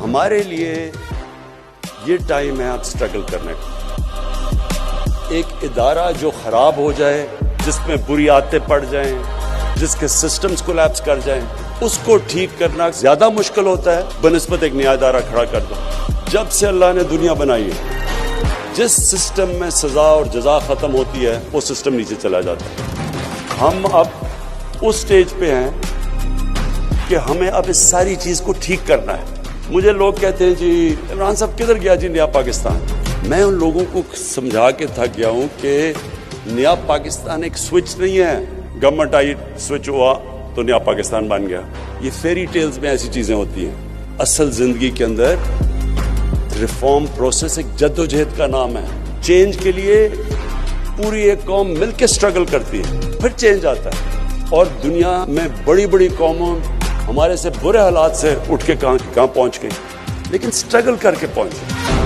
ہمارے لیے یہ ٹائم ہے اب اسٹرگل کرنے کا. ایک ادارہ جو خراب ہو جائے, جس میں بری عادتیں پڑ جائیں, جس کے سسٹمز کولیپس کر جائیں, اس کو ٹھیک کرنا زیادہ مشکل ہوتا ہے بنسبت ایک نیا ادارہ کھڑا کر دو. جب سے اللہ نے دنیا بنائی ہے, جس سسٹم میں سزا اور جزا ختم ہوتی ہے وہ سسٹم نیچے چلا جاتا ہے. ہم اب اس سٹیج پہ ہیں کہ ہمیں اب اس ساری چیز کو ٹھیک کرنا ہے. مجھے لوگ کہتے ہیں جی عمران صاحب کدھر گیا جی نیا پاکستان. میں ان لوگوں کو سمجھا کے تھک گیا ہوں کہ نیا پاکستان ایک سوئچ نہیں ہے, گورنمنٹ آئی سوئچ ہوا تو نیا پاکستان بن گیا. یہ فیری ٹیلز میں ایسی چیزیں ہوتی ہیں. اصل زندگی کے اندر ریفارم پروسیس ایک جدوجہد کا نام ہے. چینج کے لیے پوری ایک قوم مل کے اسٹرگل کرتی ہے, پھر چینج آتا ہے. اور دنیا میں بڑی بڑی قوموں ہمارے سے برے حالات سے اٹھ کے کہاں پہنچ گئی, لیکن اسٹرگل کر کے پہنچے.